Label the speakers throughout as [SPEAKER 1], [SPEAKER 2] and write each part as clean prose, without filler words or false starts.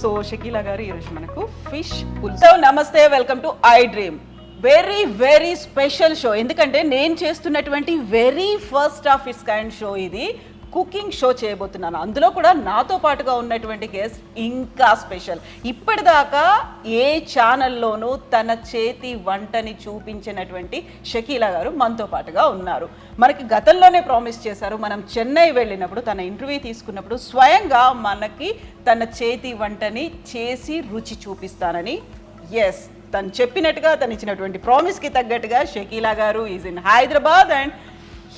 [SPEAKER 1] So Shakeela గారు ఈరోజు మనకు ఫిష్ పులుసు. నమస్తే, welcome to I dream. Very very special show. ఎందుకంటే నేను చేస్తున్నటువంటి very first of it's kind show ఇది. కుకింగ్ షో చేయబోతున్నాను. అందులో కూడా నాతో పాటుగా ఉన్నటువంటి గెస్ట్ ఇంకా స్పెషల్. ఇప్పటిదాకా ఏ ఛానల్లోనూ తన చేతి వంటని చూపించినటువంటి షకీలా గారు మనతో పాటుగా ఉన్నారు. మనకి గతంలోనే ప్రామిస్ చేశారు, మనం చెన్నై వెళ్ళినప్పుడు తన ఇంటర్వ్యూ తీసుకున్నప్పుడు స్వయంగా మనకి తన చేతి వంటని చేసి రుచి చూపిస్తానని. ఎస్, తను చెప్పినట్టుగా, తను ఇచ్చినటువంటి ప్రామిస్కి తగ్గట్టుగా షకీలా గారు is in Hyderabad and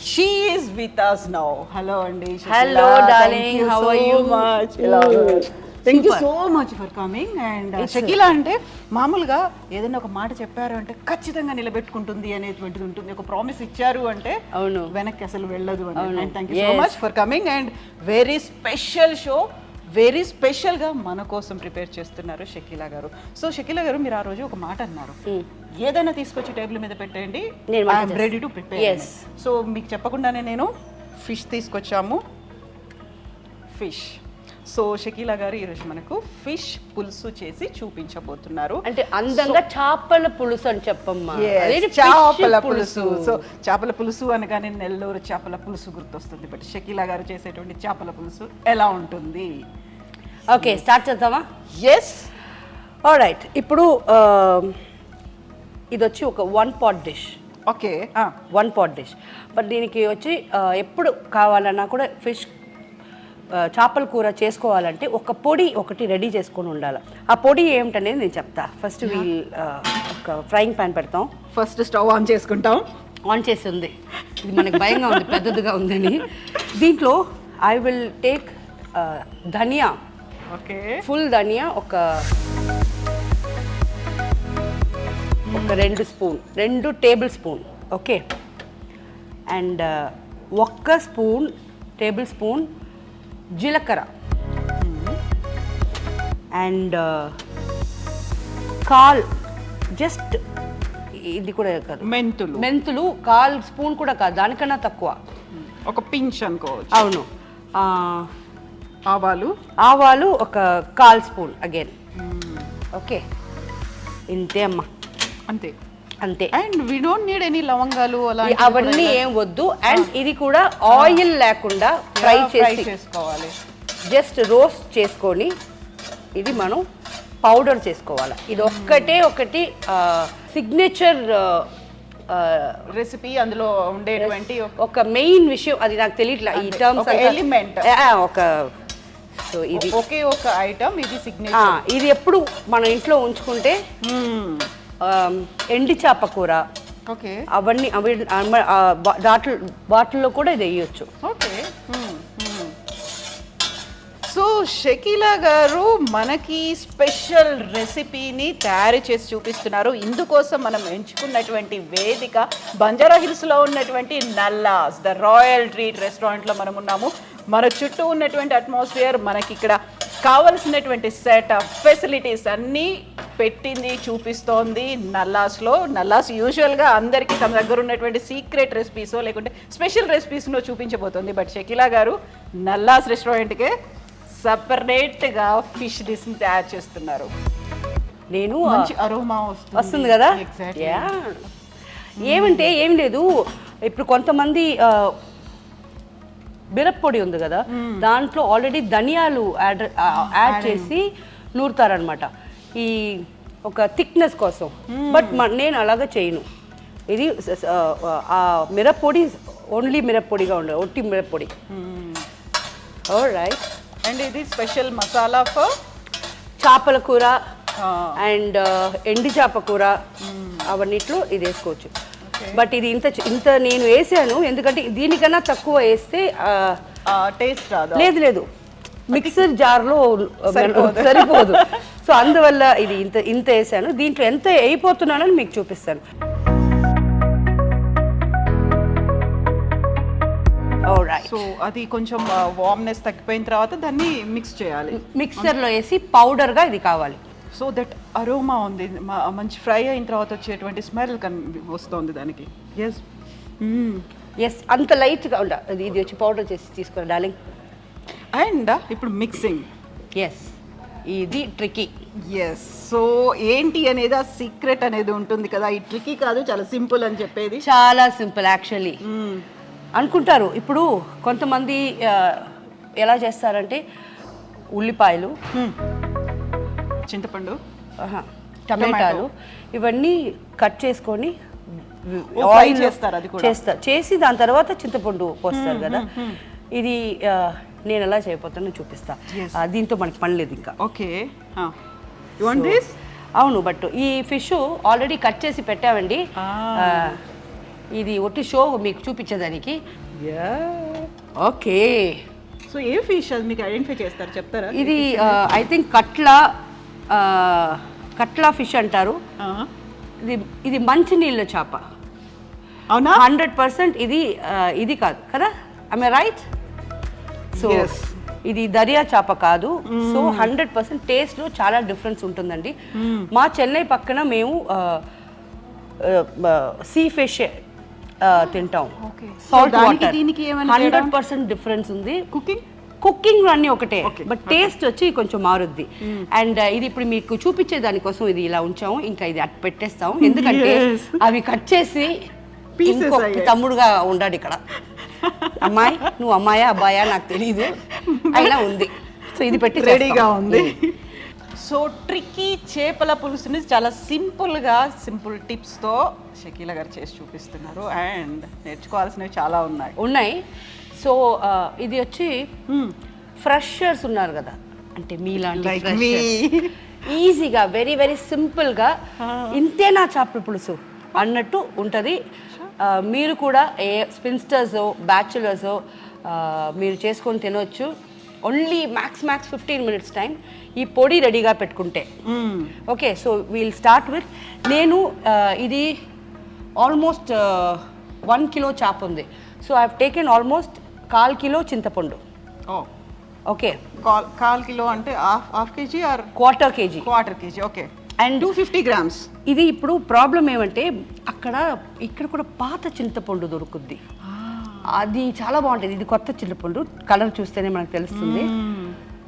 [SPEAKER 1] she is with us now. Hello Andi.
[SPEAKER 2] Hello darling, how are you?
[SPEAKER 1] Thank you so much for coming. And Shakeela అంటే మామూలుగా ఏదైనా ఒక మాట చెప్పారు అంటే ఖచ్చితంగా నిలబెట్టుకుంటుంది అనేటువంటిది ఉంటుంది. ఒక ప్రామిస్ ఇచ్చారు అంటే
[SPEAKER 2] అవును,
[SPEAKER 1] వెనక్కి అసలు వెళ్ళదు అని. And thank you so much for coming. And very special show, very స్పెషల్గా మన కోసం ప్రిపేర్ చేస్తున్నారు షకీలా గారు. సో షకీలా గారు, మీరు ఆ రోజు ఒక మాట అన్నారు, ఏదైనా తీసుకొచ్చి టేబుల్ మీద పెట్టండి, I'm ready to prepare. So మీకు చెప్పకుండానే నేను ఫిష్ తీసుకొచ్చాము. ఫిష్. సో షకీలా గారు ఈరోజు మనకు ఫిష్ పులుసు చేసి చూపించబోతున్నారు.
[SPEAKER 2] అంటే అందంగా చేపల పులుసు అని చెప్పమ్మా.
[SPEAKER 1] చేపల పులుసు. సో చేపల పులుసు అనగానే నెల్లూరు చేపల పులుసు గుర్తొస్తుంది. బట్ షకీలా గారు చేసేటువంటి చేపల పులుసు ఎలా ఉంటుంది?
[SPEAKER 2] ఓకే, స్టార్ట్ చేద్దామా?
[SPEAKER 1] ఎస్.
[SPEAKER 2] ఆల్రైట్. ఇప్పుడు ఇది వచ్చి ఒక 1 pot dish.
[SPEAKER 1] Okay,
[SPEAKER 2] 1 pot dish. But దీనికి వచ్చి ఎప్పుడు కావాలన్నా కూడా ఫిష్ చేపల కూర చేసుకోవాలంటే ఒక పొడి ఒకటి రెడీ చేసుకొని ఉండాలి. ఆ పొడి ఏమిటనేది నేను చెప్తా. ఫస్ట్ ఒక ఫ్రైయింగ్ ప్యాన్ పెడతాం.
[SPEAKER 1] ఫస్ట్ స్టవ్ ఆన్ చేసుకుంటాం.
[SPEAKER 2] ఆన్ చేసి ఉంది, ఇది మనకి భయంగా ఉంది, పెద్దదిగా ఉందని. దీంట్లో I will take dhaniya.
[SPEAKER 1] Okay,
[SPEAKER 2] full dhaniya ఒక 2 tablespoon. Okay. And 1 tablespoon jeelakarra. And just ఇది కూడా కాదు, మెంతులు 1 స్పూన్ కూడా కాదు, దానికన్నా తక్కువ,
[SPEAKER 1] ఒక పించ్ అనుకోవచ్చు.
[SPEAKER 2] అవును.
[SPEAKER 1] ఆవాలు
[SPEAKER 2] ఒక 1 స్పూన్ అగైన్. ఓకే, ఇంతే అమ్మా, అంతే.
[SPEAKER 1] And we don't need any లవంగాలు అలా
[SPEAKER 2] అవన్నీ ఏం వద్దు. అండ్ ఇది కూడా ఆయిల్ లేకుండా ఫ్రై చేసుకోవాలి. జస్ట్ రోస్ట్ చేసుకొని ఇది మనం పౌడర్ చేసుకోవాలి. ఇది ఒకటి సిగ్నేచర్
[SPEAKER 1] రెసిపీ. అందులో ఉండేటువంటి
[SPEAKER 2] ఒక మెయిన్ విషయం అది నాకు తెలియట్లా ఈ టర్మ్స్,
[SPEAKER 1] ఎలిమెంట్ ఒక.
[SPEAKER 2] సో ఇది
[SPEAKER 1] ఒక ఐటమ్, ఇది సిగ్నేచర్.
[SPEAKER 2] ఇది ఎప్పుడు మన ఇంట్లో ఉంచుకుంటే ఎండి చేప కూర,
[SPEAKER 1] ఓకే,
[SPEAKER 2] అవన్నీ వాటిల్లో కూడా ఇది వేయొచ్చు.
[SPEAKER 1] ఓకే. సో షకీలా గారు మనకి స్పెషల్ రెసిపీని తయారు చేసి చూపిస్తున్నారు. ఇందుకోసం మనం ఎంచుకున్నటువంటి వేదిక బంజారా హిల్స్లో ఉన్నటువంటి నల్లాస్ ద రాయల్ ట్రీట్ రెస్టారెంట్లో మనం ఉన్నాము. మన చుట్టూ ఉన్నటువంటి అట్మాస్ఫియర్, మనకి ఇక్కడ కావలసినటువంటి సెటప్ ఫెసిలిటీస్ అన్నీ పెట్టింది, చూపిస్తోంది నల్లాస్లో. నల్లాస్ యూజువల్గా అందరికీ తమ దగ్గర ఉన్నటువంటి సీక్రెట్ రెసిపీసో లేకుంటే స్పెషల్ రెసిపీస్నో చూపించబోతోంది. బట్ షకీలా గారు నల్లాస్ రెస్టారెంట్కే సపరేట్గా ఫిష్ డిష్ని తయారు చేస్తున్నారు.
[SPEAKER 2] నేను
[SPEAKER 1] మంచి అరోమా
[SPEAKER 2] వస్తుంది కదా. ఏమంటే ఏం లేదు, ఇప్పుడు కొంతమంది మిరప్పొడి ఉంది కదా, దాంట్లో ఆల్రెడీ ధనియాలు యాడ్ చేసి నూరుతారనమాట ఈ ఒక థిక్నెస్ కోసం. బట్ నేను అలాగా చేయను. ఇది ఆ మిరప్పొడి ఓన్లీ మిరప్పొడిగా ఉండదు, ఒట్టి మిరప్పొడి. ఆల్రైట్.
[SPEAKER 1] అండ్ ఇది స్పెషల్ మసాలా ఫర్
[SPEAKER 2] చేపల కూర అండ్ ఎండి చేప కూర, అవన్నిట్లో ఇది వేసుకోవచ్చు. బట్ ఇది ఇంత నేను వేసాను ఎందుకంటే దీనికన్నా తక్కువ వేస్తే
[SPEAKER 1] టేస్ట్ రాదు.
[SPEAKER 2] లేదు, మిక్సర్ జార్లో సరిపోదు. సో అందువల్ల ఇది ఇంత వేసాను. దీంట్లో ఎంత అయిపోతున్నానని మీకు చూపిస్తాను.
[SPEAKER 1] సో అది కొంచెం వార్మ్నెస్ తగ్గిపోయిన తర్వాత దాన్ని మిక్స్ చేయాలి.
[SPEAKER 2] మిక్సర్లో వేసి పౌడర్గా ఇది కావాలి.
[SPEAKER 1] సో దట్ అరోమా ఉంది, మంచి ఫ్రై అయిన తర్వాత వచ్చేటువంటి స్మెల్ వస్తుంది దానికి.
[SPEAKER 2] ఎస్, అంత లైట్గా ఉండాలి. ఇది వచ్చి పౌడర్ చేసి తీసుకోండి డార్లింగ్.
[SPEAKER 1] అండ్ ఇప్పుడు మిక్సింగ్.
[SPEAKER 2] ఎస్, ఇది ట్రికీ.
[SPEAKER 1] ఎస్. సో ఏంటి అనేది ఆ సీక్రెట్ అనేది ఉంటుంది కదా, ఈ ట్రికీ కాదు, చాలా సింపుల్ అని చెప్పేది.
[SPEAKER 2] చాలా సింపుల్ యాక్చువల్లీ అనుకుంటారు. ఇప్పుడు కొంతమంది ఎలా చేస్తారంటే ఉల్లిపాయలు,
[SPEAKER 1] చింతపండు,
[SPEAKER 2] టమాటాలు ఇవన్నీ కట్ చేసుకొని
[SPEAKER 1] ఆయిల్ చేస్తారు, అది కూడా
[SPEAKER 2] చేసి దాని తర్వాత చింతపండు పోస్తారు కదా. ఇది నేను ఎలా చేయబోతానో చూపిస్తా. దీంతో మనకి పని లేదు ఇంకా.
[SPEAKER 1] Okay, you want this?
[SPEAKER 2] అవును, బట్ ఈ ఫిష్ ఆల్రెడీ కట్ చేసి పెట్టామండి. ఇది ఒట్టి షో మీకు చూపించేదానికి. ఓకే,
[SPEAKER 1] సో ఏ ఫిష్ అది మీకు ఐడెంటిఫై చేస్తారు, చెప్తారా?
[SPEAKER 2] ఇది ఐ థింక్ కట్లా ఫిష్ అంటారు. ఇది మంచి నీళ్ళ చేప.
[SPEAKER 1] అవునా?
[SPEAKER 2] 100% ఇది కాదు కదా, ఐ రైట్? సో ఇది దర్యా చేప కాదు. సో 100% టేస్ట్లో చాలా డిఫరెన్స్ ఉంటుందండి. మా చెన్నై పక్కన మేము సీ ఫిష్ తింటాం, సాల్ట్ వాటర్. 100% డిఫరెన్స్ ఉంది. కుకింగ్ అన్నీ ఒకటే, బట్ టేస్ట్ వచ్చి కొంచెం మారుద్ది. అండ్ ఇది ఇప్పుడు మీకు చూపించే దానికోసం ఇది ఇలా ఉంచాము. ఇంకా ఇది అటు పెట్టేస్తాం, ఎందుకంటే అవి కట్ చేసి ఇంకొక తమ్ముడుగా ఉండాడు ఇక్కడ. అమ్మాయి, నువ్వు అమ్మాయా అబ్బాయా నాకు తెలీదు, అయినా ఉంది. సో ఇది పెట్టి
[SPEAKER 1] రెడీగా ఉంది. సో ట్రిక్కీ చేపల పులుసుని చాలా సింపుల్ టిప్స్తో షకీలా గారు చేసి చూపిస్తున్నారు. అండ్ నేర్చుకోవాల్సినవి చాలా ఉన్నాయి. సో ఇది వచ్చి ఫ్రెషర్స్ ఉన్నారు కదా, అంటే మీలాంటి ఈజీగా వెరీ వెరీ సింపుల్గా ఇంతేనా చేపల పులుసు అన్నట్టు ఉంటుంది. మీరు కూడా స్పిన్స్టర్స్ బ్యాచులర్స్ మీరు చేసుకొని తినవచ్చు. Only max 15 minutes time. ఈ పొడి రెడీగా పెట్టుకుంటే okay. So we'll start with, నేను ఇది ఆల్మోస్ట్ 1 kilo చేప ఉంది. So I have taken almost 1/4 kilo చింతపండు. ఓకే, 1/4 kilo అంటే half KG or
[SPEAKER 2] quarter KG?
[SPEAKER 1] Quarter KG. Okay.
[SPEAKER 2] And
[SPEAKER 1] 250 grams.
[SPEAKER 2] ఇది ఇప్పుడు ప్రాబ్లం ఏమంటే ఇక్కడ కూడా పాత చింతపండు దొరుకుద్ది, అది చాలా బాగుంటుంది. ఇది కొత్త చింతపండు, కలర్ చూస్తేనే మనకు తెలుస్తుంది.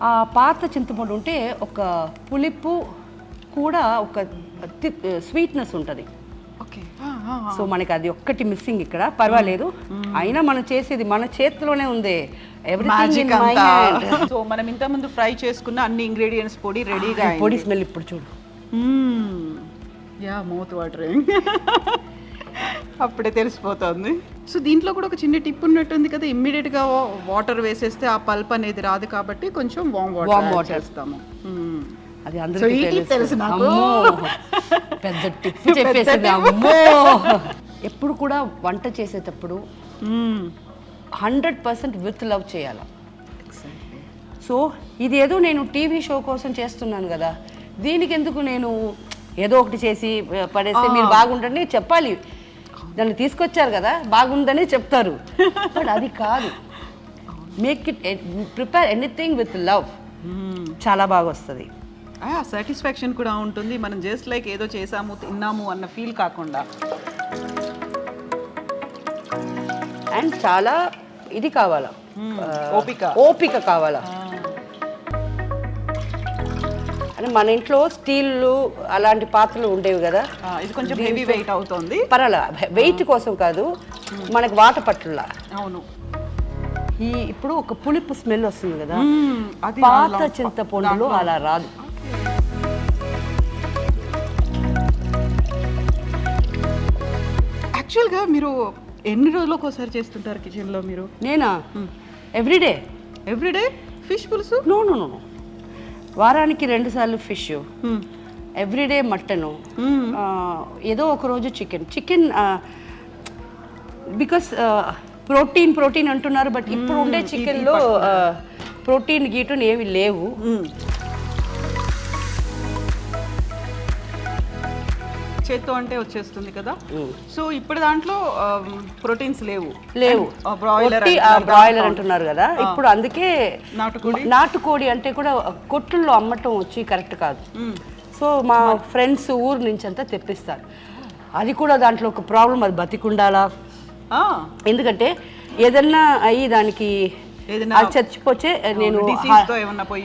[SPEAKER 2] ఆ పాత చింతపండు ఉంటే ఒక పులుపు కూడా ఒక స్వీట్నెస్ ఉంటుంది.
[SPEAKER 1] ఓకే.
[SPEAKER 2] సో మనకి అది ఒక్కటి మిస్సింగ్ ఇక్కడ. పర్వాలేదు, అయినా మనం చేసేది మన చేతిలోనే ఉంది. ఎవ్రీథింగ్.
[SPEAKER 1] సో మనం ఇంత ముందు ఫ్రై చేసుకున్న అన్ని ఇంగ్రీడియంట్స్ పొడి రెడీగా.
[SPEAKER 2] పొడి స్మెల్ ఇప్పుడు చూడు.
[SPEAKER 1] Yeah, mouth watering. అప్పుడే తెలిసిపోతుంది. సో దీంట్లో కూడా ఒక చిన్న టిప్ ఉన్నట్టుంది కదా, ఇమ్మీడియట్ గా వాటర్ వేసేస్తే ఆ పల్ప్ అనేది రాదు, కాబట్టి కొంచెం వామ్ వాటర్ చేస్తాము.
[SPEAKER 2] అది అందరికీ
[SPEAKER 1] తెలుసు నాకు.
[SPEAKER 2] పెద్ద టిప్ చెప్పేసింది. అమ్మో, ఎప్పుడు కూడా వంట చేసేటప్పుడు 100% విత్ లవ్ చేయాలి. సో ఇది ఏదో నేను టీవీ షో కోసం చేస్తున్నాను కదా, దీనికి ఎందుకు నేను ఏదో ఒకటి చేసి పడేస్తే మీరు బాగుంటుందని చెప్పాలి. దాన్ని తీసుకొచ్చారు కదా, బాగుందని చెప్తారు. బట్ అది కాదు. Make it, prepare anything with love, చాలా బాగా వస్తుంది.
[SPEAKER 1] సాటిస్ఫాక్షన్ కూడా ఉంటుంది. మనం జస్ట్ లైక్ ఏదో చేసాము తిన్నాము అన్న ఫీల్ కాకుండా.
[SPEAKER 2] అండ్ చాలా ఇది కావాలా, ఓపిక కావాలా. అంటే మన ఇంట్లో స్టీల్ అలాంటి పాత్రలు ఉండేవి కదా,
[SPEAKER 1] ఇది కొంచెం హెవీ వెయిట్ అవుతుంది.
[SPEAKER 2] పర్వాలా, వెయిట్ కోసం కాదు, మనకు వాట పట్టులా.
[SPEAKER 1] అవును.
[SPEAKER 2] ఇప్పుడు ఒక పులుపు స్మెల్ వస్తుంది కదా, పాత చింతపండులో అలా రాదు.
[SPEAKER 1] యాక్చువల్గా మీరు ఎన్ని రోజులకు ఒకసారి చేస్తుంటారు కిచెన్లో మీరు?
[SPEAKER 2] నేనా, ఎవ్రీడే
[SPEAKER 1] ఫిష్ పులుసు?
[SPEAKER 2] నో, వారానికి 2 సార్లు ఫిష్, ఎవ్రీడే మటను, ఏదో ఒక రోజు చికెన్. బికాస్ ప్రోటీన్ అంటున్నారు, బట్ ఇప్పుడు ఉండే చికెన్లో ప్రోటీన్ గీటున్ ఏవి లేవు.
[SPEAKER 1] చేత్తో అంటే వచ్చేస్తుంది కదా. సో ఇప్పుడు దాంట్లో ప్రోటీన్స్ లేవు.
[SPEAKER 2] బ్రాయిలర్ అంటున్నారు కదా, ఇప్పుడు అందుకే నాటుకోడి అంటే కూడా కొట్టుల్లో అమ్మటం వచ్చి కరెక్ట్ కాదు. సో మా ఫ్రెండ్స్ ఊరు నుంచి అంతా తెప్పిస్తారు. అది కూడా దాంట్లో ఒక ప్రాబ్లం, అది బతికుండాలా. ఎందుకంటే ఏదన్నా అయ్యి దానికి
[SPEAKER 1] ఏదైనా
[SPEAKER 2] అది చచ్చిపోతే నేను
[SPEAKER 1] disease తో ఏమన్నా పోయి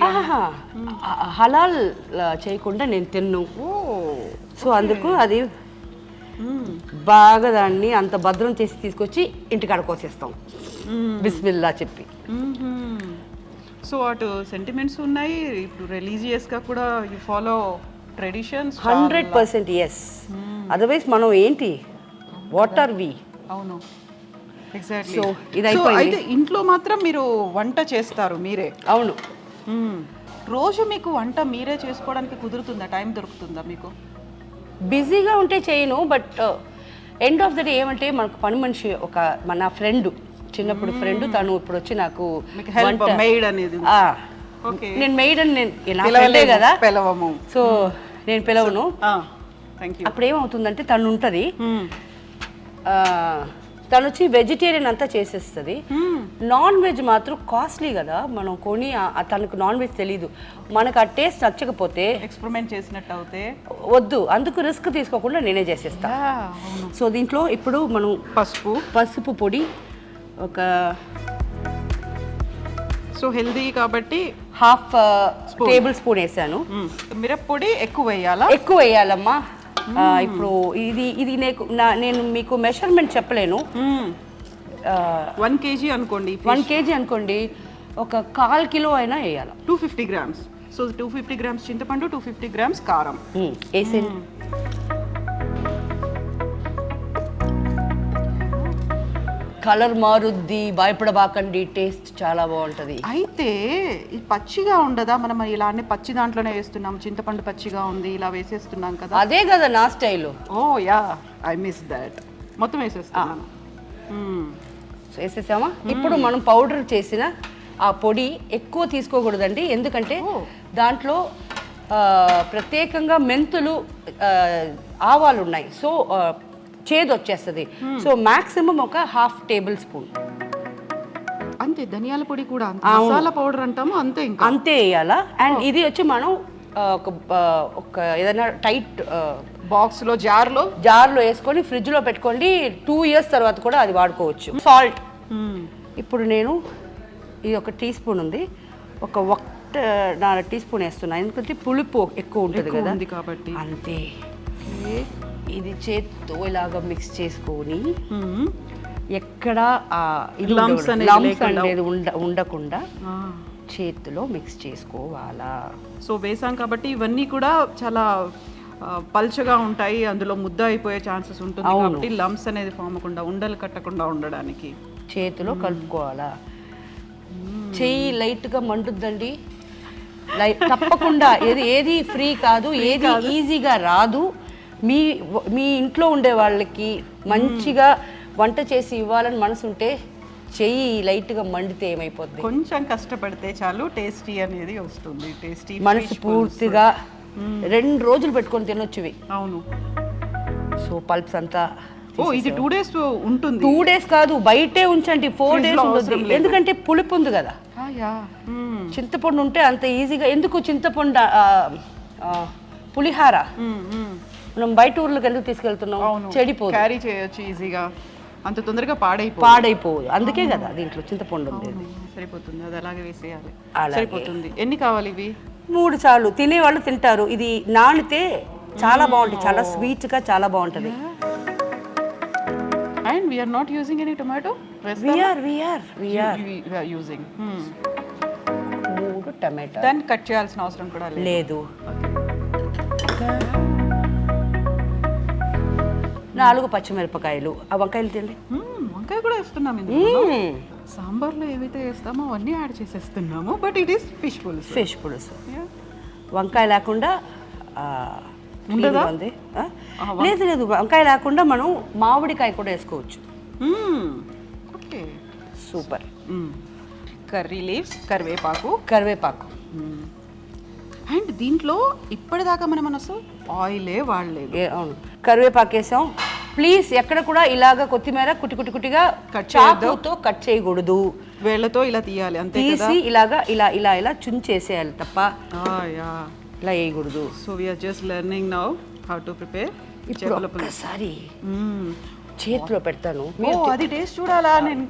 [SPEAKER 2] హలాల్ చేయకుండా నేను తిన్ను. సో అందుకు అది బాగా దాన్ని అంత భద్రం చేసి తీసుకొచ్చి ఇంటికాడ కోసేస్తాం బిస్మిల్లా చెప్పి.
[SPEAKER 1] సో అటు సెంటిమెంట్స్ ఉన్నాయి, ఇప్పుడు రిలీజియస్గా కూడా you follow traditions
[SPEAKER 2] 100% yes. Otherwise మనం ఏంటి, వాట్ ఆర్ వి?
[SPEAKER 1] అవును, ఎగ్జాక్ట్లీ.
[SPEAKER 2] సో ఇది అయిపోయింది.
[SPEAKER 1] అయితే ఇంట్లో మాత్రం మీరు వంట చేస్తారు మీరే?
[SPEAKER 2] అవును.
[SPEAKER 1] రోజు మీకు వంట మీరే చేసుకోవడానికి కుదురుతుందా, టైం దొరుకుతుందా మీకు?
[SPEAKER 2] బిజీగా ఉంటే చేయను, but end of the day ఏమంటే మనకు పని మనిషి ఒక మన ఫ్రెండ్, చిన్నప్పుడు ఫ్రెండ్, తను ఇప్పుడు వచ్చి నాకు
[SPEAKER 1] మెయిడ్ అనేది.
[SPEAKER 2] నేను మెయిడ్ అని నేను కదా
[SPEAKER 1] పిలవము,
[SPEAKER 2] సో నేను పిలవను.
[SPEAKER 1] Thank you.
[SPEAKER 2] అప్పుడు ఏమవుతుందంటే తను ఉంటుంది, తను వచ్చి వెజిటేరియన్ అంతా చేసేస్తుంది. నాన్ వెజ్ మాత్రం కాస్ట్లీ కదా, మనం కొని తనకు నాన్ వెజ్ తెలీదు, మనకు ఆ టేస్ట్ నచ్చకపోతే
[SPEAKER 1] ఎక్స్పెరిమెంట్ చేసినట్టు అవుతే
[SPEAKER 2] వద్దు, అందుకు రిస్క్ తీసుకోకుండా నేనే చేసేస్తా. సో దీంట్లో ఇప్పుడు మనం పసుపు పొడి ఒక
[SPEAKER 1] సో హెల్దీ కాబట్టి
[SPEAKER 2] హాఫ్ టేబుల్ స్పూన్ వేసాను.
[SPEAKER 1] మిరప్పొడి ఎక్కువ వేయాలా?
[SPEAKER 2] ఎక్కువ వేయాలమ్మా. ఇప్పుడు ఇది నేను మీకు మెషర్మెంట్ చెప్పలేను.
[SPEAKER 1] 1 kg అనుకోండి,
[SPEAKER 2] 1 kg అనుకోండి, ఒక 1/4 కిలో అయినా వేయాలి.
[SPEAKER 1] 250 grams. సో 250 grams చింతపండు, 250 grams కారం
[SPEAKER 2] వేసేయండి. కలర్ మారుద్ది, భయపడబాకండి, టేస్ట్ చాలా బాగుంటుంది.
[SPEAKER 1] అయితే ఇది పచ్చిగా ఉండదా? మనం ఇలానే పచ్చి దాంట్లోనే వేస్తున్నాం, చింతపండు పచ్చిగా ఉంది, ఇలా వేసేస్తున్నాం కదా.
[SPEAKER 2] అదే కదా నా style.
[SPEAKER 1] Oh yeah, I miss that. మొత్తం వేసేస్తున్నాను.
[SPEAKER 2] వేసేసామా? ఇప్పుడు మనం పౌడర్ చేసిన ఆ పొడి ఎక్కువ తీసుకోకూడదండి, ఎందుకంటే దాంట్లో ప్రత్యేకంగా మెంతులు, ఆవాలు ఉన్నాయి, సో చేదు వచ్చేస్తుంది. సో మాక్సిమం ఒక 1/2 టేబుల్ స్పూన్
[SPEAKER 1] అంతే. ధనియాల పొడి కూడా మసాలా పౌడర్ అంటాము, అంతే, ఇంకా
[SPEAKER 2] అంతే వేయాలా. అండ్ ఇది వచ్చి మనం ఒక ఏదైనా టైట్
[SPEAKER 1] బాక్స్లో జార్లో
[SPEAKER 2] వేసుకొని ఫ్రిడ్జ్లో పెట్టుకోండి. 2 years తర్వాత కూడా అది వాడుకోవచ్చు. సాల్ట్ ఇప్పుడు నేను ఇది ఒక టీ స్పూన్ ఉంది, ఒక 1.5 టీ స్పూన్ వేస్తున్నా, ఎందుకంటే పులుపు ఎక్కువ ఉంటుంది కదా కాబట్టి. అంతే. ఇది చేత్తో ఇలాగా మిక్స్ చేసుకొని ఎక్కడ ఇది లమ్స్ అనేది ఉండకుండా చేతిలో మిక్స్ చేసుకోవాలా.
[SPEAKER 1] సో వేసాం కాబట్టి ఇవన్నీ కూడా చాలా పల్చగా ఉంటాయి, అందులో ముద్ద అయిపోయే ఛాన్సెస్ ఉంటుంది కాబట్టి లమ్స్ అనేది ఫామ్ అవ్వకుండా, ఉండలు కట్టకుండా ఉండడానికి
[SPEAKER 2] చేతిలో కలుపుకోవాలా. చెయ్యి లైట్గా మండుద్దండి, తప్పకుండా. ఏది ఫ్రీ కాదు, ఏది ఈజీగా రాదు. మీ ఇంట్లో ఉండే వాళ్ళకి మంచిగా వంట చేసి ఇవ్వాలని మనసు ఉంటే చెయ్యి లైట్గా మండితే ఏమైపోద్ది,
[SPEAKER 1] కొంచెం కష్టపడితే చాలు టేస్టీ అనేది వస్తుంది. టేస్టీ
[SPEAKER 2] మనసు పూర్తిగా 2 రోజులు పెట్టుకొని తినొచ్చువి.
[SPEAKER 1] అవును.
[SPEAKER 2] సో పల్ప్స్ అంతా
[SPEAKER 1] ఇది 2 days ఉంటుంది.
[SPEAKER 2] 2 days కాదు, బయటే ఉంచండి, 4 days ఉంటుంది, ఎందుకంటే పులుపు ఉంది కదా. చింతపండు ఉంటే అంత ఈజీగా ఎందుకు, చింతపండు పులిహార మనం బయట ఊర్లకు ఎందుకు తీసుకెళ్తున్నాం, చెడిపోదు,
[SPEAKER 1] క్యారీ చేయొచ్చు ఈజీగా, అంత తొందరగా
[SPEAKER 2] పాడైపోదు, అందుకే కదా దీంట్లో చింతపండు ఉంది.
[SPEAKER 1] సరిపోతుంది, అది అలాగే వేసేయాలి, సరిపోతుంది. ఎన్ని కావాలి ఇవి?
[SPEAKER 2] 3 చాలు, తినేవాళ్ళు తింటారు. ఇది నానితే చాలా బాగుంటుంది, చాలా స్వీట్ గా చాలా బాగుంటుంది.
[SPEAKER 1] And we are not using any tomato?
[SPEAKER 2] We are
[SPEAKER 1] using
[SPEAKER 2] 3 టమాటా.
[SPEAKER 1] దాన్ని కట్ చేయాల్సిన అవసరం కూడా
[SPEAKER 2] లేదు. 4 పచ్చిమిరపకాయలు. ఆ వంకాయలు తిండి.
[SPEAKER 1] వంకాయ కూడా వేస్తున్నాం. సాంబార్లో ఏవైతే వేస్తామో అవన్నీ యాడ్ చేసేస్తున్నాము, but it is fish pulusu.
[SPEAKER 2] వంకాయ లేకుండా లేదు, వంకాయ లేకుండా మనం మామిడికాయ కూడా వేసుకోవచ్చు.
[SPEAKER 1] Okay,
[SPEAKER 2] super.
[SPEAKER 1] కర్రీ లీవ్స్, కరివేపాకు. అండ్ దీంట్లో ఇప్పటిదాకా మనం అసలు ఆయిలే వాడలేదు.
[SPEAKER 2] అవును, కరివేపాకు వేసాం. ప్లీజ్ ఎక్కడ కూడా ఇలాగా కొత్తిమీర కుటిగా చాకుతో కట్ చేయకూడదు,
[SPEAKER 1] వేళ్ళతో ఇలా తీయాలి, అంతే కదా.
[SPEAKER 2] తీసి ఇలా చుంచేసేయాలి తప్ప ఇలా వేయకూడదు.
[SPEAKER 1] So we are just learning now how to prepare.
[SPEAKER 2] ఇప్పుడు ఒక్కసారి చేతిలో పెడతాను,
[SPEAKER 1] అది టేస్ట్ చూడాలా. నేను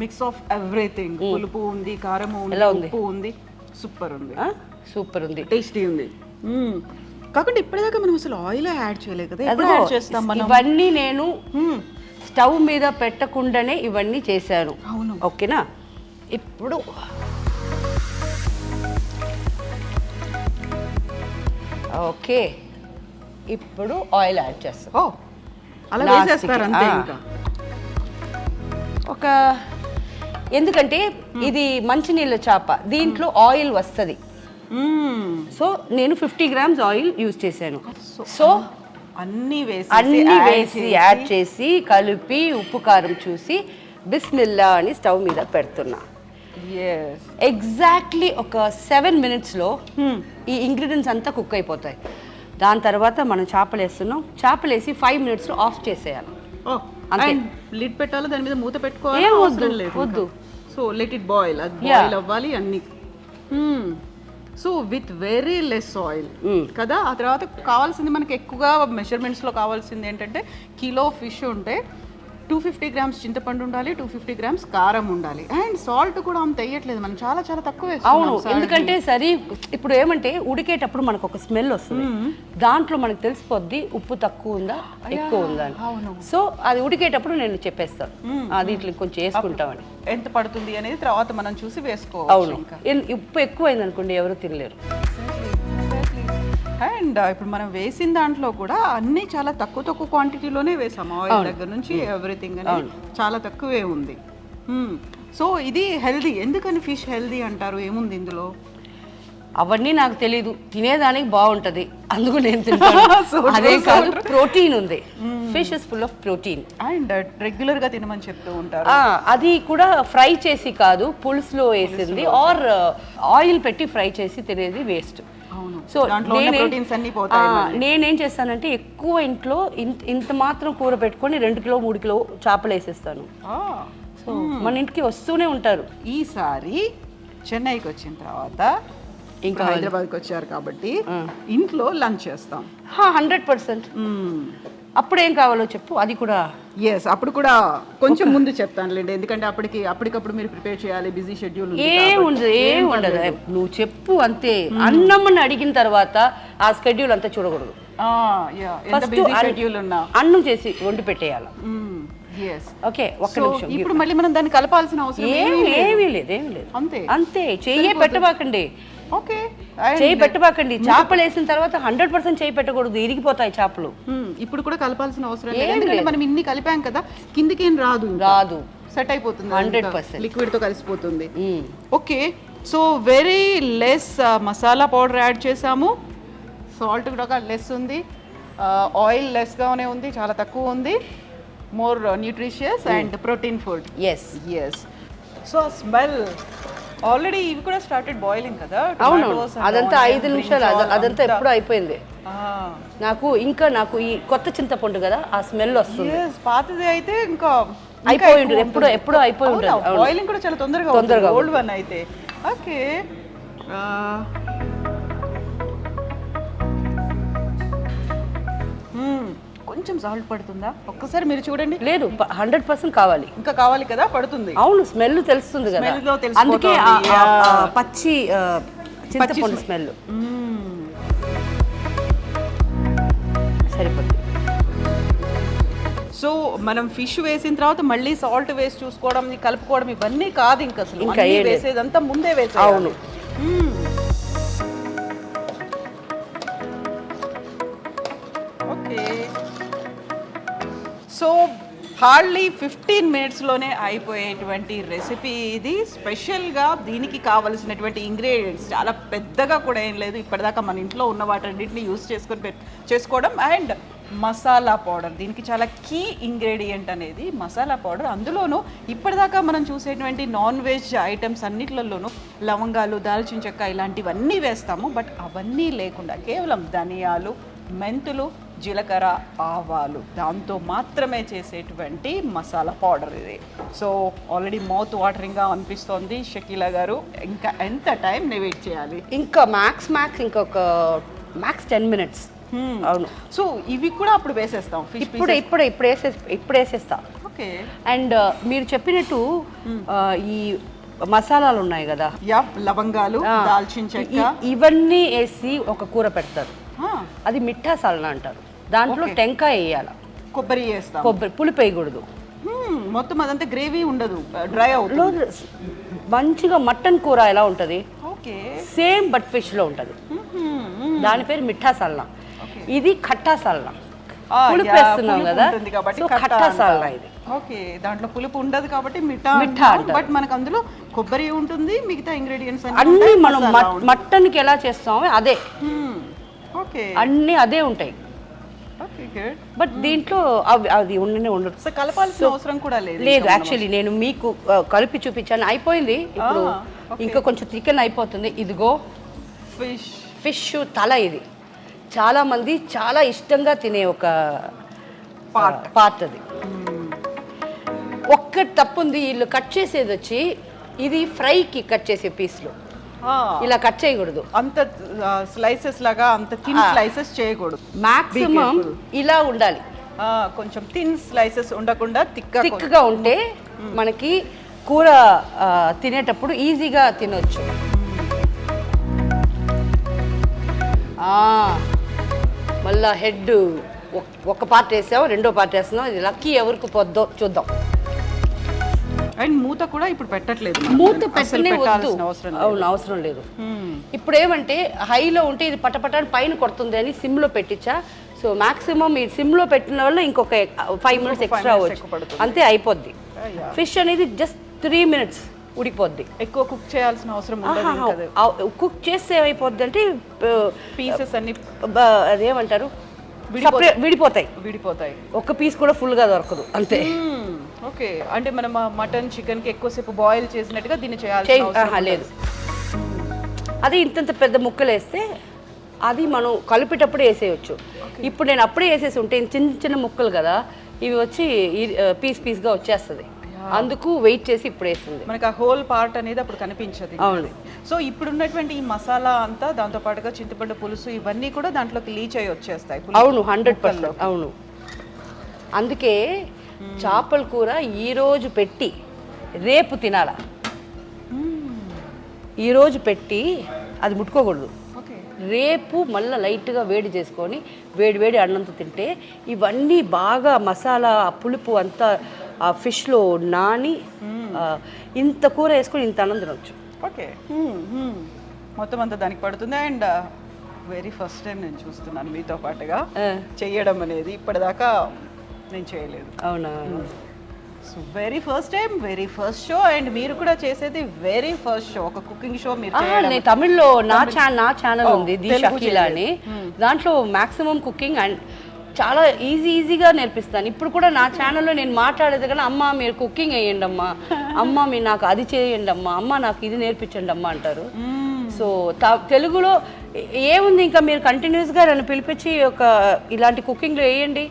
[SPEAKER 1] మిక్స్ ఆఫ్ ఎవ్రీథింగ్, పులుపు ఉంది, కారం ఉంది, ఉప్పు ఉంది, సూపర్ ఉంది,
[SPEAKER 2] సూపర్ ఉంది,
[SPEAKER 1] టేస్టీ ఉంది. కాకుండా ఇప్పటిదాకా మనం అసలు ఆయిల్ యాడ్ చేయలేదు కదా, ఎప్పుడు యాడ్ చేస్తాం మనం?
[SPEAKER 2] ఇవన్నీ నేను స్టవ్ మీద పెట్టకుండానే ఇవన్నీ చేశాను.
[SPEAKER 1] అవును,
[SPEAKER 2] ఓకేనా. ఇప్పుడు ఓకే, ఇప్పుడు ఆయిల్ యాడ్ చేస్తాం.
[SPEAKER 1] ఓ అలా వేసేస్తారు అంతే. ఇంకా
[SPEAKER 2] ఒక ఎందుకంటే ఇది మంచినీళ్ళ చేప, దీంట్లో ఆయిల్ వస్తుంది. సో నేను 50 grams ఆయిల్ యూజ్ చేశాను. సో
[SPEAKER 1] అన్నీ
[SPEAKER 2] వేసి యాడ్ చేసి కలిపి ఉప్పు కారం చూసి బిస్మిల్లా అని స్టవ్ మీద పెడుతున్నా. ఎగ్జాక్ట్లీ ఒక 7 minutesలో ఈ ఇంగ్రీడియంట్స్ అంతా కుక్ అయిపోతాయి. దాని తర్వాత మనం చేపలు వేస్తున్నాం. చేపలు వేసి 5 minutesలో ఆఫ్ చేసేయాలి.
[SPEAKER 1] లిడ్ పెట్టాలి, దాని మీద మూత పెట్టుకోవాలి.
[SPEAKER 2] ఏం వద్దు.
[SPEAKER 1] సో లెట్ ఇట్ బాయిల్, అది బాయిల్ అవ్వాలి అన్ని. So with very less oil కదా. ఆ తర్వాత కావాల్సింది మనకి ఎక్కువగా మెజర్మెంట్స్లో కావాల్సింది ఏంటంటే, కిలో ఫిష్ ఉంటే 250 grams చింతపండు ఉండాలి, 250 grams కారం ఉండాలి, అండ్ సాల్ట్ కూడా అంత వేయట్లేదు మనం, చాలా చాలా తక్కువ వేస్తాం.
[SPEAKER 2] అవును, ఎందుకంటే సరే ఇప్పుడు ఏమంటే ఉడికేటప్పుడు మనకు ఒక స్మెల్ వస్తుంది, దాంట్లో మనకు తెలిసిపోద్ది ఉప్పు తక్కువ ఉందా ఎక్కువ ఉందా అని. సో అది ఉడికేటప్పుడు నేను చెప్పేస్తాను దీంట్లో కొంచెం వేసుకుంటామని.
[SPEAKER 1] ఎంత పడుతుంది అనేది తర్వాత మనం చూసి వేసుకోవాలి.
[SPEAKER 2] అవును, ఉప్పు ఎక్కువైంది అనుకోండి ఎవరు తినలేరు.
[SPEAKER 1] అండ్ ఇప్పుడు మనం వేసిన దాంట్లో కూడా అన్ని చాలా తక్కువ క్వాంటిటీలోనే వేసాం. ఆయిల్ దగ్గర నుంచి ఎవ్రీథింగ్ అనేది చాలా తక్కువే ఉంది. సో ఇది హెల్దీ. ఎందుకని ఫిష్ హెల్దీ అంటారు? ఏముంది ఇందులో?
[SPEAKER 2] అవన్నీ నాకు తెలీదు, తినేదానికి బాగుంటది అందుకు నేను తింటాను. అదే కాదు, ప్రోటీన్ ఉంది. Fish is full of protein.
[SPEAKER 1] And regular గా తినమని చెప్తూ ఉంటారు.
[SPEAKER 2] అది కూడా ఫ్రై చేసి కాదు, పులుసులో వేసింది ఆర్ ఆయిల్ పెట్టి ఫ్రై చేసి తినేది వేస్ట్. సో నేనేం చేస్తానంటే ఎక్కువ ఇంట్లో ఇంత మాత్రం కూర పెట్టుకొని 2 కిలో 3 కిలో చేపలు వేసేస్తాను. సో మన ఇంటికి వస్తూనే ఉంటారు.
[SPEAKER 1] ఈసారి చెన్నైకి వచ్చిన తర్వాత ఇంకా హైదరాబాద్కి వచ్చారు కాబట్టి ఇంట్లో లంచ్ చేస్తాం
[SPEAKER 2] 100%. అప్పుడు ఏం కావాలో చెప్పు, అది కూడా.
[SPEAKER 1] అప్పుడు కూడా కొంచెం ముందు చెప్తానులేండి, ఎందుకంటే అప్పటికప్పుడు మీరు ప్రిపేర్ చేయాలి, బిజీ షెడ్యూల్.
[SPEAKER 2] ఏం ఉండదు, నువ్వు చెప్పు అంతే. అన్నం అడిగిన తర్వాత ఆ షెడ్యూల్ అంతా చూడకూడదు. అన్నం చేసి వండి పెట్టేయాలి. ఓకే, ఒక్క నిమిషం.
[SPEAKER 1] ఇప్పుడు మళ్ళీ మనం దాన్ని కలపాల్సిన అవసరం
[SPEAKER 2] ఏమీ లేదు. అంతే చెయ్యే పెట్టబాకండి.
[SPEAKER 1] ఓకే,
[SPEAKER 2] చేయి పెట్టబాకండి. చేపలు వేసిన తర్వాత 100% చేయి పెట్టకూడదు, ఇరిగిపోతాయి చేపలు.
[SPEAKER 1] ఇప్పుడు కూడా కలపాల్సిన అవసరం లేదు, ఎందుకంటే మనం ఇన్ని కలిపాం కదా, కిందికి ఏం రాదు, సెట్ అయిపోతుంది,
[SPEAKER 2] 100%
[SPEAKER 1] లిక్విడ్ తో కలిసిపోతుంది. Okay, so very less masala powder add చేసాము, సాల్ట్ కూడా లెస్ ఉంది, ఆయిల్ లెస్ గానే ఉంది, చాలా తక్కువ ఉంది, more nutritious and protein food. Yes. So smell already ఇవి కూడా స్టార్టెడ్ బాయిలింగ్ కదా.
[SPEAKER 2] అవును, అదంతా 5 నిమిషాలు, అదంతా ఎప్పుడు అయిపోయింది. నాకు ఈ కొత్త చింతపండు కదా, ఆ స్మెల్ వస్తుంది.
[SPEAKER 1] పాతది అయితే ఇంకా
[SPEAKER 2] అయిపోయి ఉంటుంది, ఎప్పుడు అయిపోయి ఉంటుంది.
[SPEAKER 1] బాయిలింగ్ కూడా చాలా తొందరగా ఓల్డ్ వన్ అయితే. ఓకే, కొంచెం సాల్ట్ పడుతుందా ఒక్కసారి మీరు చూడండి.
[SPEAKER 2] లేదు, 100% కావాలి.
[SPEAKER 1] ఇంకా కావాలి కదా, పడుతుంది.
[SPEAKER 2] అవును, స్మెల్ తెలుస్తుంది కదా, అందుకే పచ్చి చింతపండు స్మెల్ సరిపోతుంది.
[SPEAKER 1] సో మనం ఫిష్ వేసిన తర్వాత మళ్ళీ సాల్ట్ వేసి చూసుకోవడం, కలుపుకోవడం ఇవన్నీ కాదు ఇంకా అసలు. ఇంకా వేసేదంతా ముందే వేసేయాలి.
[SPEAKER 2] అవును.
[SPEAKER 1] ఓకే, సో హార్డ్లీ 15 minutesలోనే అయిపోయేటువంటి రెసిపీ ఇది. స్పెషల్గా దీనికి కావలసినటువంటి ఇంగ్రీడియంట్స్ చాలా పెద్దగా కూడా ఏం లేదు, ఇప్పటిదాకా మన ఇంట్లో ఉన్న వాటన్నిటిని యూస్ చేసుకోవడం. అండ్ మసాలా పౌడర్, దీనికి చాలా కీ ఇంగ్రీడియంట్ అనేది మసాలా పౌడర్. అందులోనూ ఇప్పటిదాకా మనం చూసేటువంటి నాన్ వెజ్ ఐటమ్స్ అన్నిట్లలోనూ లవంగాలు, దాల్చిన చెక్క ఇలాంటివన్నీ వేస్తాము, బట్ అవన్నీ లేకుండా కేవలం ధనియాలు, మెంతులు, జీలకర్ర, ఆవాలు, దాంతో మాత్రమే చేసేటువంటి మసాలా పౌడర్ ఇది. సో ఆల్రెడీ మౌత్ వాటరింగ్గా అనిపిస్తోంది షకీలా గారు. ఇంకా ఎంత టైం వెయిట్ చేయాలి?
[SPEAKER 2] ఇంకా మ్యాక్స్ ఇంకొక 10 minutes. అవును.
[SPEAKER 1] సో ఇవి కూడా అప్పుడు వేసేస్తాం ఫిష్
[SPEAKER 2] ఇప్పుడు వేసేస్తా.
[SPEAKER 1] ఓకే.
[SPEAKER 2] అండ్ మీరు చెప్పినట్టు ఈ మసాలాలు ఉన్నాయి కదా,
[SPEAKER 1] లవంగాలు, దాల్చిన చెక్క,
[SPEAKER 2] ఇవన్నీ వేసి ఒక కూర పెడతారు.
[SPEAKER 1] ఆ,
[SPEAKER 2] అది మిఠా సాలన అంటారు. దాంట్లో టెంకాయ వేయాలి,
[SPEAKER 1] కొబ్బరి వేస్తాం.
[SPEAKER 2] కొబ్బరి పులుపు వేయకూడదు.
[SPEAKER 1] మొత్తం అదంతా గ్రేవీ ఉండదు, డ్రై అవుతుంది.
[SPEAKER 2] మంచిగా మటన్ కూర ఎలా ఉంటుంది
[SPEAKER 1] ఓకే,
[SPEAKER 2] సేమ్ బట్ ఫిష్ లో ఉంటుంది. దాని పేరు మిఠా సాలన. ఇది ఖట్టా సాలన, పులుపు వేస్తున్నాం కదా, సో ఖట్టా సాలన ఇది.
[SPEAKER 1] ఓకే, దాంట్లో పులుపు ఉండదు కాబట్టి మిఠా. బట్ మనకు అందులో కొబ్బరి ఉంటుంది, మిగతా ఇంగ్రీడియంట్స్
[SPEAKER 2] అన్ని మనం మటన్ కి ఎలా చేస్తామో అదే.
[SPEAKER 1] ఓకే,
[SPEAKER 2] అన్ని అదే ఉంటాయి.
[SPEAKER 1] Okay, good.
[SPEAKER 2] బట్ దీంట్లో అది ఉండదు.
[SPEAKER 1] సో కలపాల్సిన అవసరం కూడా లేదు.
[SPEAKER 2] యాక్చువల్లీ నేను మీకు కలిపి చూపించాను, అయిపోయింది. ఇప్పుడు ఇంకా కొంచెం చికెన్ అయిపోతుంది. ఇదిగో ఫిష్ తల. ఇది చాలా మంది చాలా ఇష్టంగా తినే ఒక పార్ట్ అది. ఒక్కటి తప్పుంది, వీళ్ళు కట్ చేసేది వచ్చి ఇది ఫ్రైకి కట్ చేసే పీస్లు ఇలా కట్ చేయకూడదు.
[SPEAKER 1] అంత స్లైసెస్ లాగా అంత థిన్ స్లైసెస్ చేయకూడదు.
[SPEAKER 2] మాక్సిమం ఇలా ఉండాలి.
[SPEAKER 1] కొంచెం థిన్ స్లైసెస్ ఉండకుండా
[SPEAKER 2] థిక్గా ఉంటే మనకి కూర తినేటప్పుడు ఈజీగా తినొచ్చు. మళ్ళా హెడ్ ఒక పార్ట్ వేసావు, రెండో పార్ట్ వేస్తున్నావు. ఇది లక్కీ ఎవరికి పొద్దో చూద్దాం.
[SPEAKER 1] అండ్ మూత కూడా ఇప్పుడు పెట్టట్లేదు,
[SPEAKER 2] మూత పెట్టనే వద్దు. అవును, అవసరం లేదు. ఇప్పుడు ఏమంటే హైలో ఉంటే ఇది పటపటాన్ని పైన కొడుతుంది అని సిమ్లో పెట్టించా. సో మాక్సిమం ఈ సిమ్లో పెట్టిన వల్ల ఇంకొక 5 మినిట్స్ ఎక్స్ట్రా అవ్వచ్చు, అంతే అయిపోద్ది. ఫిష్ అనేది జస్ట్ 3 మినిట్స్ ఉడిపోద్ది.
[SPEAKER 1] ఎక్కువ కుక్ చేయాల్సిన అవసరం ఉండదు.
[SPEAKER 2] కుక్ చేస్తే ఏమైపోద్ది అంటే
[SPEAKER 1] పీసెస్ అన్ని
[SPEAKER 2] అదేమంటారు విడిపోతాయి. ఒక్క పీస్ కూడా ఫుల్గా దొరకదు, అంతే.
[SPEAKER 1] ఓకే, అంటే మనం మటన్ చికెన్కి ఎక్కువసేపు బాయిల్ చేసినట్టుగా దీన్ని చేయాల్సిన
[SPEAKER 2] లేదు. అది ఇంతంత పెద్ద ముక్కలు వేస్తే అది మనం కలిపేటప్పుడు వేసేయచ్చు. ఇప్పుడు నేను అప్పుడే వేసేసి ఉంటే చిన్న చిన్న ముక్కలు కదా, ఇవి వచ్చి పీస్గా వచ్చేస్తుంది. అందుకు వెయిట్ చేసి ఇప్పుడు వేస్తుంది.
[SPEAKER 1] మనకి ఆ హోల్ పార్ట్ అనేది అప్పుడు కనిపించదు.
[SPEAKER 2] అవును.
[SPEAKER 1] సో ఇప్పుడు ఉన్నటువంటి ఈ మసాలా అంతా, దాంతో పాటుగా చింతపండు పులుసు, ఇవన్నీ కూడా దాంట్లోకి లీచ్ అయ్యి వచ్చేస్తాయి.
[SPEAKER 2] అవును, 100%. అవును. అందుకే చేపల కూర ఈరోజు పెట్టి రేపు తినాల. ఈరోజు పెట్టి అది ముట్టుకోకూడదు. రేపు మళ్ళీ లైట్గా వేడి చేసుకొని వేడి అన్నంతో తింటే ఇవన్నీ బాగా మసాలా పులుపు అంతా ఆ ఫిష్లో నాని ఇంత కూర వేసుకొని ఇంత అన్నం తినొచ్చు.
[SPEAKER 1] ఓకే, మొత్తం అంతా దానికి పడుతుంది. అండ్ వెరీ ఫస్ట్ టైం నేను చూస్తున్నాను మీతో పాటుగా చెయ్యడం అనేది. ఇప్పటిదాకా నేను చేయలేదు.
[SPEAKER 2] అవునా?
[SPEAKER 1] So very first time, very first show. And మీరు కూడా చేసేది వెరీ ఫస్ట్ షో, ఒక కుకింగ్ షో మీరు చేయడం.
[SPEAKER 2] తమిళ్లో నా ఛానల్ ఉంది, ది షకీలా అని. దాంట్లో మాక్సిమం కుకింగ్ అండ్ చాలా ఈజీగా నేర్పిస్తాను. ఇప్పుడు కూడా నా ఛానల్లో నేను మాట్లాడేది కానీ, అమ్మ మీరు కుకింగ్ వేయండి అమ్మా, అమ్మ మీరు నాకు అది చేయండి అమ్మా, అమ్మ నాకు ఇది నేర్పించండి అమ్మ అంటారు. సో తెలుగులో ఏముంది, ఇంకా మీరు కంటిన్యూస్గా నన్ను పిలిపించి ఒక ఇలాంటి కుకింగ్లో వేయండి,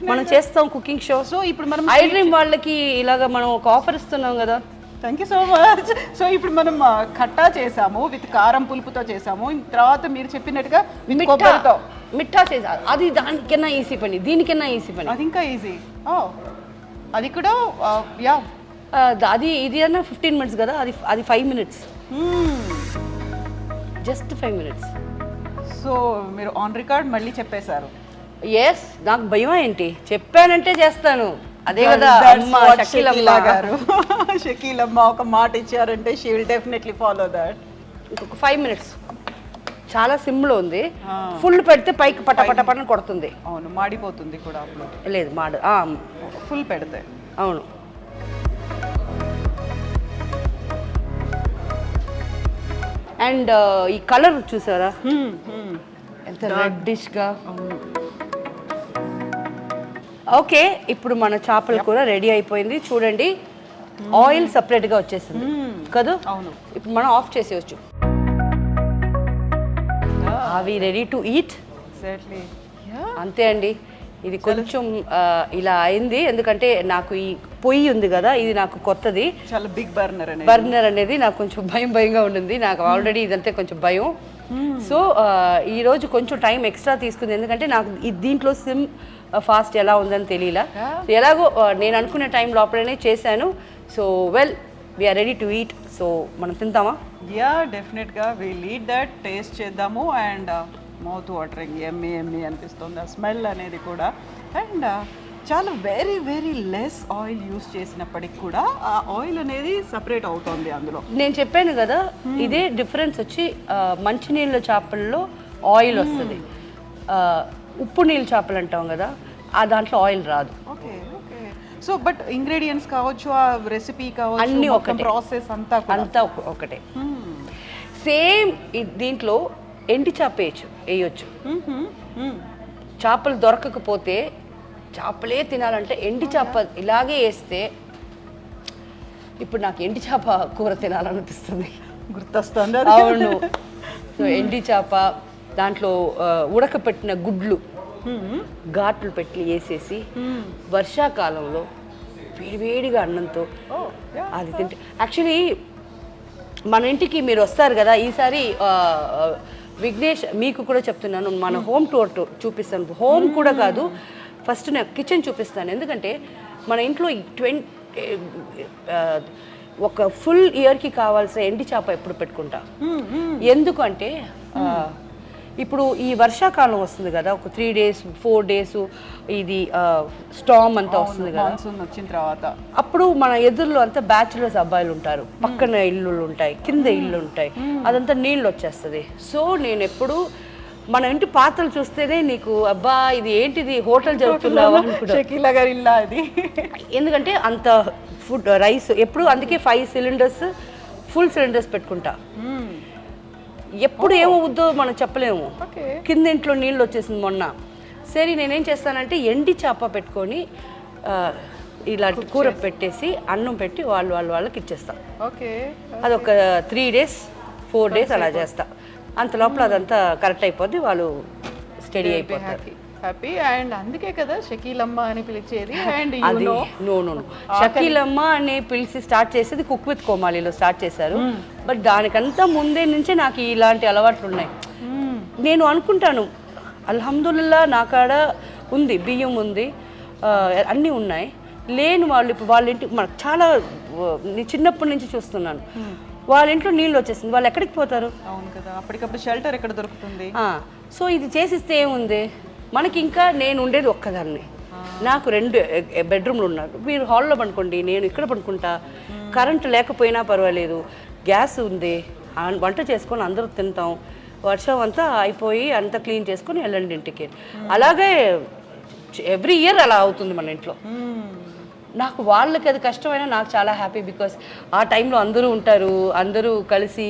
[SPEAKER 2] మనం చేస్తాం కుకింగ్ షో.
[SPEAKER 1] సో ఇప్పుడు మనం
[SPEAKER 2] ఐ డ్రీమ్ వాళ్ళకి ఇలాగ మనం ఒక ఆఫర్ ఇస్తున్నాం కదా.
[SPEAKER 1] Thank you so much. So ఇప్పుడు మనం ఖట్టా చేసాము, విత్ కారం పులుపుతో చేసాము. తర్వాత మీరు చెప్పినట్టుగా కొబ్బరితో
[SPEAKER 2] మిఠా చేసా. అది దానికన్నా ఈజీ పని, దీనికన్నా ఈజీ పని.
[SPEAKER 1] అది ఇంకా ఈజీ. అది కూడా యా,
[SPEAKER 2] అది ఇది అన్నా 15 మినిట్స్ కదా, అది 5 మినిట్స్, జస్ట్ 5 మినిట్స్.
[SPEAKER 1] సో మీరు ఆన్ రికార్డ్ మళ్ళీ చెప్పేశారు.
[SPEAKER 2] ఎస్, నాకు భయం ఏంటి, చెప్పానంటే చేస్తాను. అదే కదా అమ్మ షకీలమ్మ
[SPEAKER 1] గారు. షకీలమ్మ ఒక మాట ఇచ్చారంటే she will definitely follow that.
[SPEAKER 2] ఇంకొక 5 మినిట్స్, చాలా సిమ్లో ఉంది. ఫుల్ పెడితే పైకి పటపటపటని కొడుతుంది.
[SPEAKER 1] అవును, మాడిపోతుంది కూడా. అప్పుడు
[SPEAKER 2] లేదు మాడు,
[SPEAKER 1] ఫుల్ పెడితే.
[SPEAKER 2] అవును. అండ్ ఈ కలర్ చూసారా ఎంత రెడ్డిష్గా. ఓకే, ఇప్పుడు మన చేపల కూర రెడీ అయిపోయింది. చూడండి, ఆయిల్ సపరేట్గా వచ్చేసింది కదా.
[SPEAKER 1] అవును,
[SPEAKER 2] ఇప్పుడు మనం ఆఫ్ చేసేయచ్చు. అవి రెడీ టు ఈట్. అంతే అండి. ఇది కొంచెం ఇలా అయింది ఎందుకంటే నాకు ఈ పొయ్యి ఉంది కదా, ఇది నాకు కొత్తది.
[SPEAKER 1] చాలా బిగ్ బర్నర్
[SPEAKER 2] అనేది నాకు కొంచెం భయంగా ఉండింది. నాకు ఆల్రెడీ ఇదంటే కొంచెం భయం. సో ఈరోజు కొంచెం టైం ఎక్స్ట్రా తీసుకుంది, ఎందుకంటే నాకు దీంట్లో సిమ్ ఫాస్ట్ ఎలా ఉందని తెలియలా. ఎలాగో నేను అనుకునే టైం లోపలనే చేశాను. So well we are ready to eat. So మనం తింటామా?
[SPEAKER 1] Yeah, definitely will eat that. Taste చేద్దాము. అండ్ మౌత్ వాటరింగ్, ఎమ్మి ఎమ్మి అనిపిస్తుంది ఆ స్మెల్ అనేది కూడా. అండ్ చాలా very very less oil use చేసినప్పటికి కూడా ఆ ఆయిల్ అనేది సపరేట్ అవుతుంది అందులో.
[SPEAKER 2] నేను చెప్పాను కదా, ఇదే డిఫరెన్స్ వచ్చి మంచినీళ్ళ చేపల్లో ఆయిల్ వస్తుంది, ఉప్పు నీళ్ళ చేపలు అంటాం కదా, ఆ దాంట్లో ఆయిల్ రాదు.
[SPEAKER 1] Okay okay. So but ingredients కావచ్చు, ఆ రెసిపీ కావచ్చు,
[SPEAKER 2] అన్నీ ఒకటే,
[SPEAKER 1] ప్రాసెస్ అంతా
[SPEAKER 2] ఒకటే. సేమ్ దీంట్లో ఎండి చేప వేయచ్చు. చేపలు దొరకకపోతే, చేపలే తినాలంటే ఎండి చేప ఇలాగే వేస్తే, ఇప్పుడు నాకు ఎండి చేప కూర తినాలనిపిస్తుంది,
[SPEAKER 1] గుర్తొస్తుంది.
[SPEAKER 2] అవును. సో ఎండి చేప దాంట్లో ఉడకపెట్టిన గుడ్లు ఘాట్లు పెట్టి వేసేసి వర్షాకాలంలో వేడివేడిగా అన్నంతో అది తింటే, యాక్చువల్లీ మన ఇంటికి మీరు వస్తారు కదా ఈసారి, విఘ్నేష్ మీకు కూడా చెప్తున్నాను, మన హోమ్ టూర్ చూపిస్తాను. హోమ్ కూడా కాదు, ఫస్ట్ నేను కిచెన్ చూపిస్తాను. ఎందుకంటే మన ఇంట్లో ఒక ఫుల్ ఇయర్కి కావాల్సిన ఎండి చేప ఎప్పుడు పెట్టుకుంటా. ఎందుకంటే ఇప్పుడు ఈ వర్షాకాలం వస్తుంది కదా, ఒక 3 days 4 days ఇది స్టామ్ అంతా వస్తుంది కదా,
[SPEAKER 1] వచ్చిన తర్వాత
[SPEAKER 2] అప్పుడు మన ఎదురులో అంతా బ్యాచులర్స్ అబ్బాయిలు ఉంటారు, పక్కన ఇల్లు ఉంటాయి, కింద ఇల్లు ఉంటాయి, అదంతా నీళ్ళు వచ్చేస్తుంది. సో నేను ఎప్పుడు మన ఇంటి పాత్రలు చూస్తేనే నీకు అబ్బా ఇది ఏంటిది హోటల్ జరుగుతున్నావా
[SPEAKER 1] షకీలా గారి ఇల్లా అది.
[SPEAKER 2] ఎందుకంటే అంత ఫుడ్ రైస్ ఎప్పుడు, అందుకే 5 cylinders ఫుల్ సిలిండర్స్ పెట్టుకుంటా. ఎప్పుడు ఏమవుద్దో మనం చెప్పలేము. కింద ఇంట్లో నీళ్ళు వచ్చేసింది మొన్న. సరే నేనేం చేస్తానంటే ఎండి చేప పెట్టుకొని ఇలాంటి కూర పెట్టేసి అన్నం పెట్టి వాళ్ళకి ఇచ్చేస్తాం. అదొక 3 days 4 days అలా చేస్తా. అంత లోపల అదంతా కరెక్ట్ అయిపోద్ది, వాళ్ళు స్టడీ అయిపోతారు.
[SPEAKER 1] హ్యాపీ. అండ్ అందుకే కదా షకీలమ్మ అని పిలిచేది. అండ్
[SPEAKER 2] అది నో షకీలమ్మ అని పిలిచి స్టార్ట్ చేసేది కుక్ విత్ కోమాలిలో స్టార్ట్ చేశారు. బట్ దానికంతా ముందే నుంచే నాకు ఇలాంటి అలవాట్లు ఉన్నాయి. నేను అనుకుంటాను అల్హమ్దుల్లా నా కాడ ఉంది, బియ్యం ఉంది, అన్నీ ఉన్నాయి. లేని వాళ్ళు ఇప్పుడు వాళ్ళ ఇంటి మనకు చాలా చిన్నప్పటి నుంచి చూస్తున్నాను, వాళ్ళ ఇంట్లో నీళ్ళు వచ్చేసింది, వాళ్ళు ఎక్కడికి పోతారు?
[SPEAKER 1] అవును కదా, అప్పటికప్పుడు షెల్టర్ ఎక్కడ దొరుకుతుంది?
[SPEAKER 2] సో ఇది చేసిస్తే ఏముంది మనకి. ఇంకా నేను ఉండేది ఒక్కదాన్ని, నాకు 2 bedroomలు ఉన్నారు. మీరు హాల్లో పడుకోండి, నేను ఇక్కడ పడుకుంటా. కరెంటు లేకపోయినా పర్వాలేదు, గ్యాస్ ఉంది, వంట చేసుకొని అందరూ తింటాం. వర్షం అంతా అయిపోయి అంతా క్లీన్ చేసుకొని వెళ్ళండి ఇంటికి. అలాగే ఎవ్రీ ఇయర్ అలా అవుతుంది మన ఇంట్లో. నాకు వాళ్ళకి అది కష్టమైనా నాకు చాలా హ్యాపీ, బికాస్ ఆ టైంలో అందరూ ఉంటారు, అందరూ కలిసి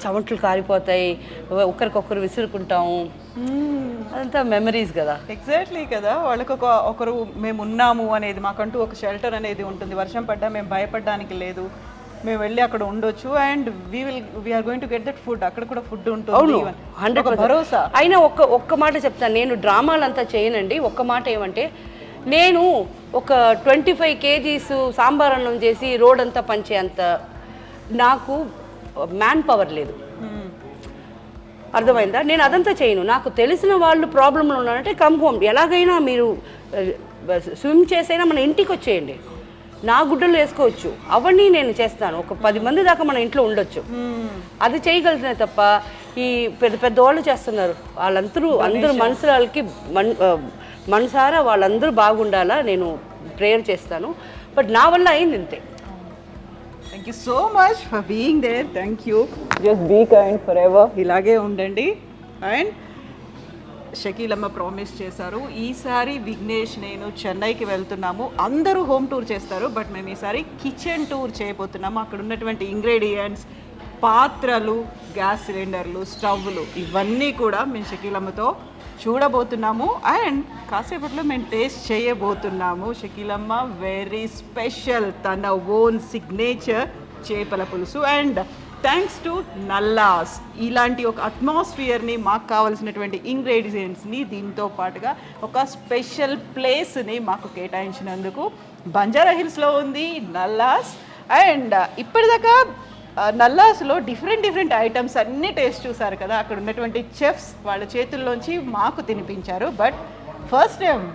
[SPEAKER 2] చమట్లు కారిపోతాయి, ఒకరికొకరు విసురుకుంటాము, అదంతా మెమరీస్ కదా.
[SPEAKER 1] ఎగ్జాక్ట్లీ కదా, వాళ్ళకి ఒకరు మేము ఉన్నాము అనేది, మాకంటూ ఒక షెల్టర్ అనేది ఉంటుంది. వర్షం పడ్డా మేము భయపడడానికి లేదు, మేము వెళ్ళి అక్కడ ఉండొచ్చు. And we are going to get that food, అక్కడ కూడా ఫుడ్ ఉంటుంది. 100% భరోసా.
[SPEAKER 2] అయినా ఒక్క మాట చెప్తాను, నేను డ్రామాలంతా చేయనండి. ఒక్క మాట ఏమంటే, నేను ఒక 25 kgs సాంబార్ అన్నం చేసి రోడ్ అంతా పంచే అంత నాకు మ్యాన్ పవర్ లేదు, అర్థమైందా? నేను అదంతా చేయను. నాకు తెలిసిన వాళ్ళు ప్రాబ్లంలో ఉన్నారంటే కమ్ హోమ్, ఎలాగైనా మీరు స్విమ్ చేసైనా మన ఇంటికి వచ్చేయండి, నా గుడ్డలు వేసుకోవచ్చు, అవన్నీ నేను చేస్తాను. ఒక 10 మంది దాకా మన ఇంట్లో ఉండొచ్చు, అది చేయగలుగుతున్నా తప్ప ఈ పెద్దవాళ్ళు చేస్తున్నారు, అందరూ మనుషులకి మనసారా వాళ్ళందరూ బాగుండాలా నేను ప్రేయర్ చేస్తాను. బట్ నా వల్ల అయింది ఇంతే.
[SPEAKER 1] Thank you so much for being there. Thank you. Just be kind forever, ఇలాగే ఉండండి. అండ్ షకీలమ్మ ప్రామిస్ చేశారు, ఈసారి విఘ్నేష్ నేను చెన్నైకి వెళ్తున్నాము, అందరూ హోమ్ టూర్ చేస్తారు, బట్ మేము ఈసారి కిచెన్ టూర్ చేయబోతున్నాము. అక్కడ ఉన్నటువంటి ఇంగ్రీడియంట్స్, పాత్రలు, గ్యాస్ సిలిండర్లు, స్టవ్లు, ఇవన్నీ కూడా మేము షకీలమ్మతో చూడబోతున్నాము. అండ్ కాసేపట్లో మేము టేస్ట్ చేయబోతున్నాము. షకీలమ్మ వెరీ స్పెషల్, తన ఓన్ సిగ్నేచర్ చేపల పులుసు. అండ్ థ్యాంక్స్ టు నల్లాస్, ఇలాంటి ఒక అట్మాస్ఫియర్ని, మాకు కావాల్సినటువంటి ఇంగ్రీడియంట్స్ని, దీంతో పాటుగా ఒక స్పెషల్ ప్లేస్ని మాకు కేటాయించినందుకు. బంజారా హిల్స్లో ఉంది నల్లాస్. అండ్ ఇప్పటిదాకా నల్లాస్లో డిఫరెంట్ ఐటమ్స్ అన్ని టేస్ట్ చూసారు కదా, అక్కడ ఉన్నటువంటి చెఫ్స్ వాళ్ళ చేతుల్లోంచి మాకు తినిపించారు. బట్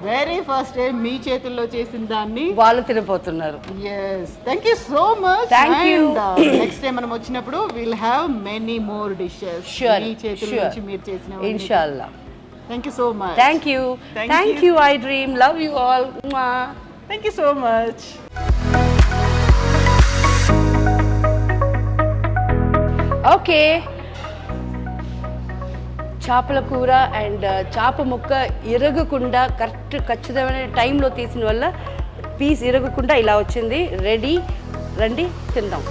[SPEAKER 1] వెరీ ఫస్ట్ టైం మీ చేతుల్లో చేసిన దాన్ని
[SPEAKER 2] వాళ్ళు తినపోతున్నారు.
[SPEAKER 1] Yes, thank you so much.
[SPEAKER 2] Thank you.
[SPEAKER 1] Next time మనం వచ్చినప్పుడు will have many more dishes మీ చేతుల నుంచి మీరు చేసిన.
[SPEAKER 2] ఇన్షాల్లా.
[SPEAKER 1] Thank you so much.
[SPEAKER 2] Thank you iDream, love you all.
[SPEAKER 1] Thank you so much.
[SPEAKER 2] Okay, చేపల కూర అండ్ చేప ముక్క ఇరగకుండా ఖచ్చితమైన టైంలో తీసిన వల్ల పీస్ ఇరగకుండా ఇలా వచ్చింది. రెడీ, రండి తిందాం.